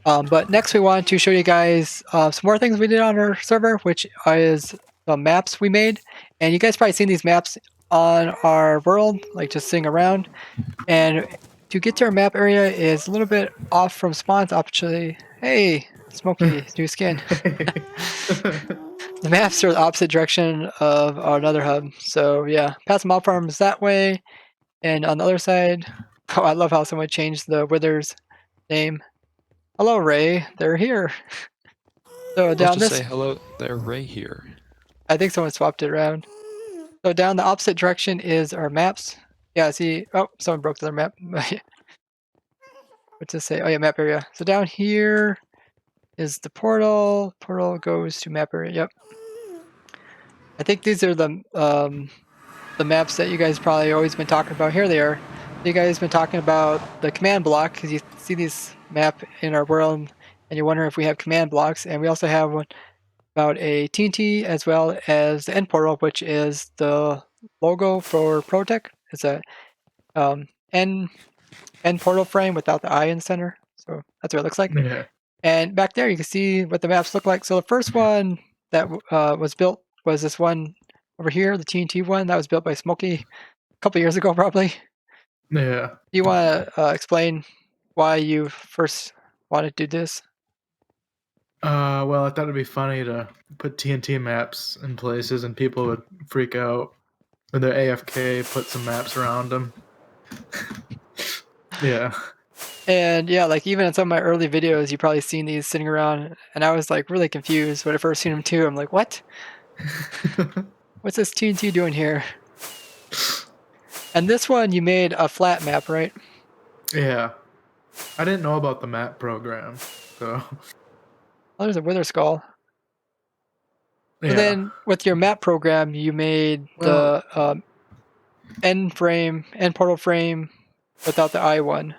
But next we want to show you guys some more things we did on our server, which is the maps we made. And you guys probably seen these maps on our world, like just sitting around. And to get to our map area is a little bit off from spawns, actually. Hey, Smokey, new skin. The maps are the opposite direction of our nether hub. So yeah, past mob farms that way. And on the other side, oh, I love how someone changed the wither's name. Hello, Ray. They're here. So down this, say hello, they're Ray here. I think someone swapped it around. So down the opposite direction is our maps. Yeah, see, oh, someone broke their map. What to say? Oh yeah, map area. So down here is the portal. Portal goes to map area. Yep. I think these are the maps that you guys probably always been talking about. Here they are. You guys been talking about the command block because you see this map in our world and you're wondering if we have command blocks, and we also have one about a TNT as well as the end portal, which is the logo for ProtoTech. It's a end portal frame without the eye in the center. So that's what it looks like. Yeah. And back there you can see what the maps look like. So the first one that was built was this one over here, the TNT one that was built by Smokey a couple years ago probably. Yeah. Do you want to explain why you first wanted to do this? Well, I thought it'd be funny to put TNT maps in places and people would freak out when they're AFK, put some maps around them. Yeah. And yeah, like even in some of my early videos, you probably seen these sitting around, and I was like really confused when I first seen them too. I'm like, what? What's this TNT doing here? And this one, you made a flat map, right? Yeah. I didn't know about the map program, so. Oh, there's a wither skull. Yeah. And then with your map program, you made the end portal frame without the eye one.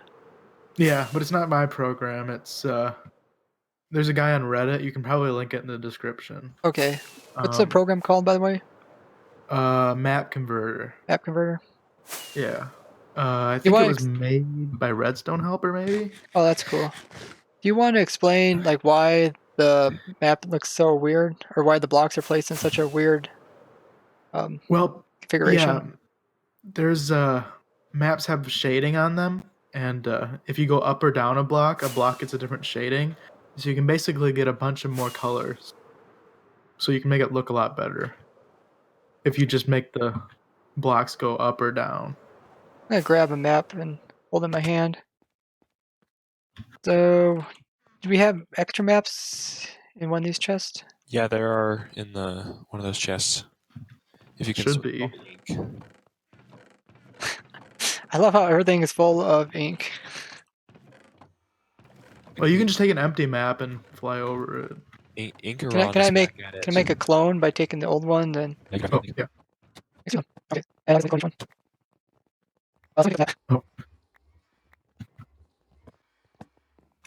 Yeah, but it's not my program. It's there's a guy on Reddit. You can probably link it in the description. Okay. What's the program called, by the way? Map Converter. Map Converter. Yeah. I think it was made by Redstone Helper, maybe. Oh, that's cool. Do you want to explain like why the map looks so weird, or why the blocks are placed in such a weird configuration? Yeah. There's maps have shading on them, and if you go up or down a block gets a different shading. So you can basically get a bunch of more colors. So you can make it look a lot better if you just make the blocks go up or down. I'm going to grab a map and hold it in my hand. So, do we have extra maps in one of these chests? Yeah, there are in one of those chests. If you can Should be. I love how everything is full of ink. Well, you can just take an empty map and fly over it. Can I make a clone by taking the old one? And oh, yeah. Okay. And the one. Oh.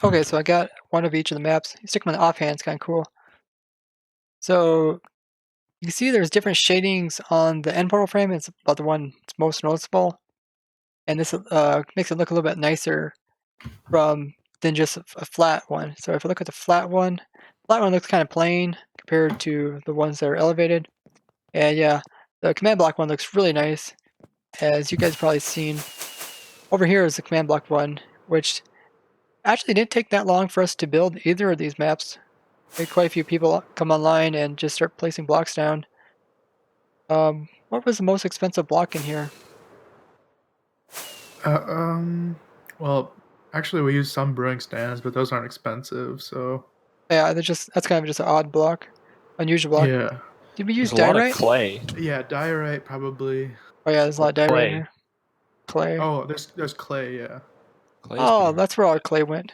Okay, so I got one of each of the maps. You stick them in the offhand, it's kind of cool. So you can see there's different shadings on the end portal frame. It's about the one that's most noticeable. And this makes it look a little bit nicer than just a flat one. So if I look at the flat one looks kind of plain compared to the ones that are elevated. And yeah, the command block one looks really nice, as you guys probably seen. Over here is the command block one, which actually didn't take that long for us to build either of these maps. We had quite a few people come online and just start placing blocks down. What was the most expensive block in here? Well, actually we use some brewing stands, but those aren't expensive, so. Yeah, that's kind of just an odd block, unusual block. Yeah. Did we use diorite? A lot of clay. Yeah, diorite probably. Oh yeah, there's a lot of diorite in here. Clay. Oh, there's clay, yeah. Oh, that's where all the clay went.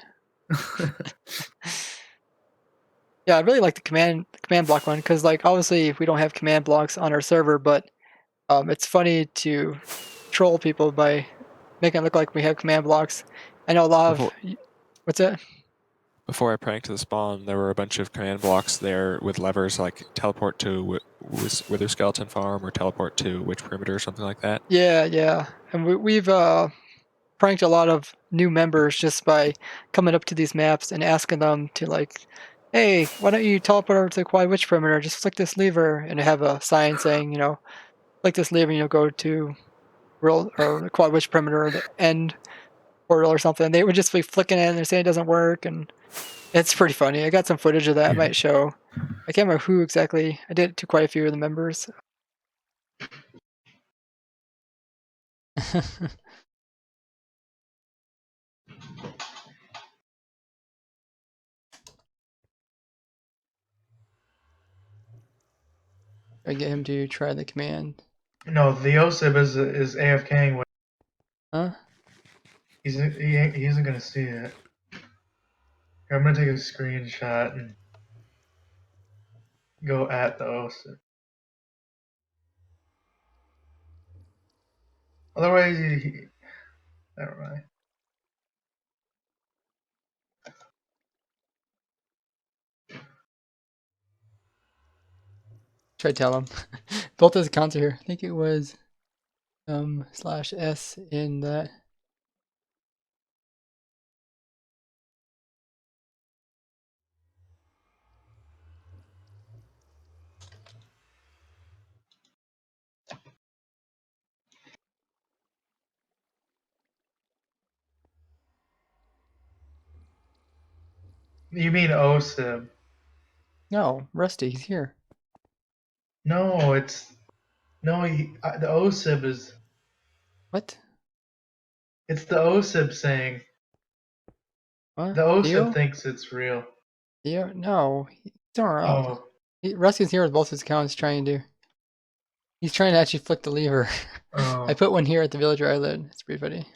Yeah, I really like the command block one because, like, obviously we don't have command blocks on our server, but it's funny to troll people by making it look like we have command blocks. I know a lot of. What's that? Before I pranked the spawn, there were a bunch of command blocks there with levers like teleport to Wither Skeleton Farm or teleport to Witch Perimeter or something like that. Yeah, and we've pranked a lot of new members just by coming up to these maps and asking them to like, hey, why don't you teleport over to the Quad Witch perimeter? Just flick this lever, and have a sign saying, flick this lever and you'll go to real or the Quad Witch perimeter or the end portal or something. They would just be flicking it and they're saying it doesn't work, and it's pretty funny. I got some footage of that. I Yeah. might show. I can't remember who exactly. I did it to quite a few of the members. I get him to try the command. No, the OSIB is AFKing. Huh? He isn't gonna see it. Here, I'm gonna take a screenshot and go at the OSIB. Otherwise, never mind. Try to tell him. Both those accounts are here. I think it was /s in that. You mean OSIB? No, Rusty, he's here. No, it's no. The OSIB is. What? It's the OSIB saying. What? The OSIB Theo? thinks it's real. Theo? No, he's somewhere else. Oh. Rusty's here with both his accounts trying to. He's trying to actually flick the lever. Oh. I put one here at the villager island. It's pretty funny.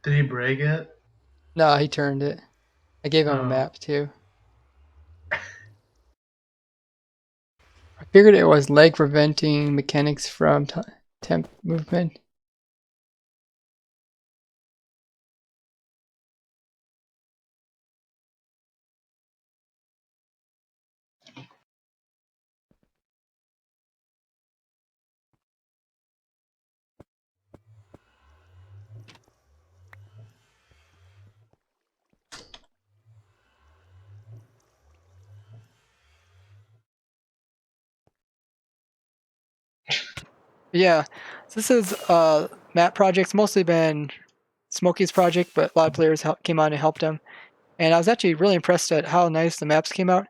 Did he break it? No, he turned it. I gave him a Oh. map too. I figured it was lag preventing mechanics from temp movement. Yeah, so this is map projects, mostly been Smokey's project, but a lot of players came on and helped him. And I was actually really impressed at how nice the maps came out.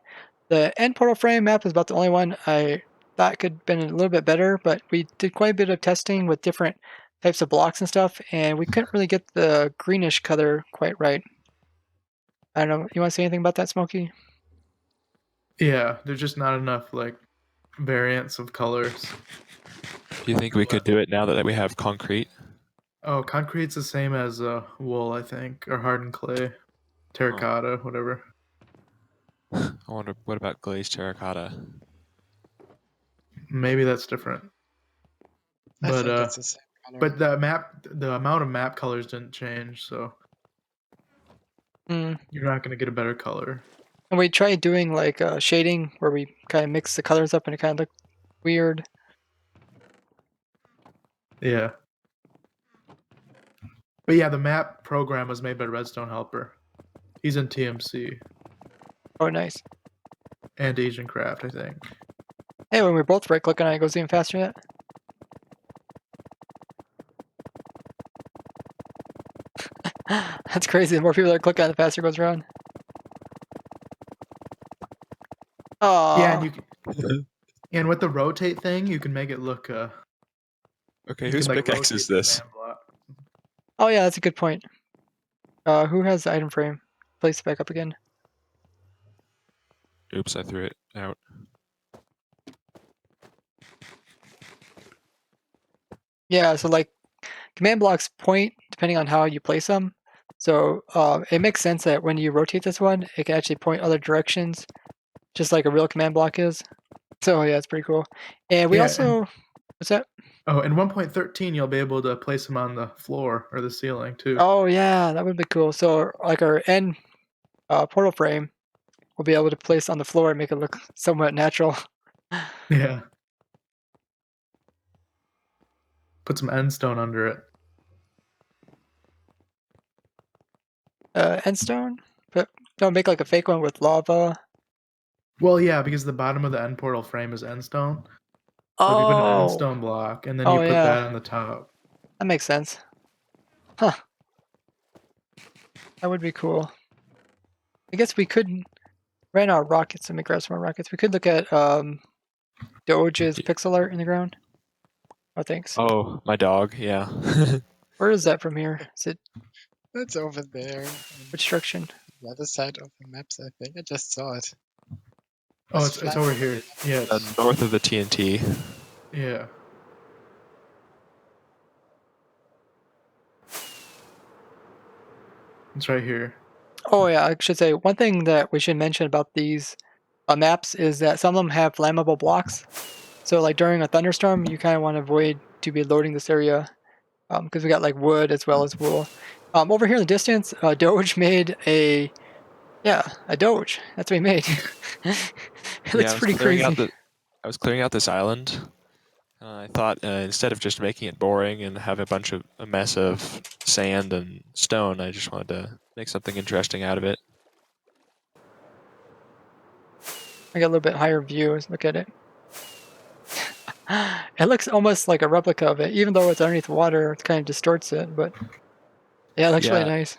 The end portal frame map is about the only one I thought could have been a little bit better, but we did quite a bit of testing with different types of blocks and stuff, and we couldn't really get the greenish color quite right. I don't know. You want to say anything about that, Smokey? Yeah, there's just not enough like variants of colors. Do you think we could do it now that we have concrete? Oh, concrete's the same as wool, I think, or hardened clay, terracotta, whatever. I wonder, what about glazed terracotta? Maybe that's different. I But think it's the same color. but the amount of map colors didn't change, so Mm. you're not gonna get a better color. And we tried doing like shading where we kind of mix the colors up and it kind of looked weird. Yeah. But yeah, the map program was made by Redstone Helper. He's in TMC Oh, nice. and Asian Craft, I think. Hey, when we're both right clicking on it, it goes even faster yet. That's crazy. The more people that click on it, the faster it goes around. Oh. Yeah, and with the rotate thing, you can make it look. Okay, you whose can, like, pickaxe rotate is the this? command block. Oh yeah, that's a good point. Who has the item frame? Place it back up again. Oops, I threw it out. Yeah, so like command blocks point depending on how you place them. So it makes sense that when you rotate this one, it can actually point other directions, just like a real command block is. So yeah, it's pretty cool. And we also, what's that? Oh, in 1.13, you'll be able to place them on the floor or the ceiling too. Oh yeah, that would be cool. So like our end portal frame, we'll be able to place on the floor and make it look somewhat natural. Yeah. put some end stone under it. End stone? But don't make like a fake one with lava. Well, yeah, because the bottom of the end portal frame is end stone. So if you put an end stone block and then you put that on the top. That makes sense. Huh. That would be cool. I guess we could right now rockets. Let me grab some more rockets. We could look at Doge's pixel art in the ground. Oh, thanks. Oh, my dog. Yeah. Where is that from here? Is it That's over there. which direction? The other side of the maps, I think. I just saw it. Oh, it's over here. Yeah. North of the TNT. Yeah. It's right here. Oh yeah, I should say one thing that we should mention about these maps is that some of them have flammable blocks. So like during a thunderstorm, you kind of want to avoid to be loading this area because we got like wood as well as wool. Over here in the distance, Doge made a Doge. That's what he made. It looks pretty crazy. I was clearing out this island. I thought instead of just making it boring and have a mess of sand and stone, I just wanted to make something interesting out of it. I got a little bit higher view. Let's look at it. It looks almost like a replica of it, even though it's underneath water. It kind of distorts it, but yeah, it looks really nice.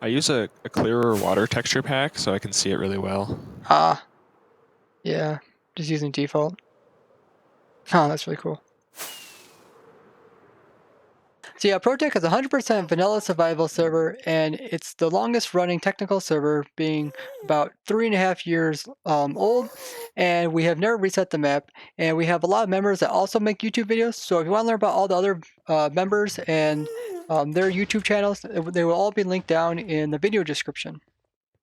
I use a clearer water texture pack so I can see it really well. Yeah, just using default. Oh, that's really cool. So yeah, ProtoTech is a 100% vanilla survival server, and it's the longest running technical server, being about 3.5 years old, and we have never reset the map, and we have a lot of members that also make YouTube videos. So if you want to learn about all the other members and their YouTube channels, they will all be linked down in the video description.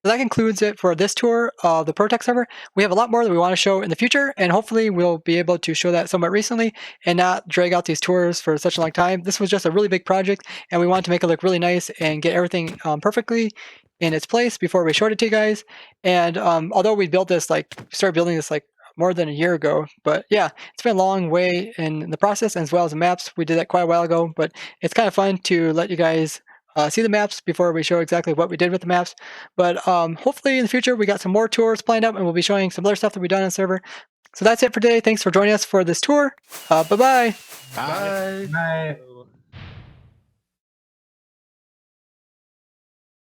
So that concludes it for this tour of the ProtoTech server. We have a lot more that we want to show in the future, and hopefully we'll be able to show that somewhat recently and not drag out these tours for such a long time. This was just a really big project, and we wanted to make it look really nice and get everything perfectly in its place before we showed it to you guys. And although we started building this more than a year ago, but yeah, it's been a long way in the process, as well as the maps. We did that quite a while ago, but it's kind of fun to let you guys see the maps before we show exactly what we did with the maps. But hopefully in the future we got some more tours planned up, and we'll be showing some other stuff that we've done on the server. So that's it for today. Thanks for joining us for this tour. Bye-bye. Bye. Bye.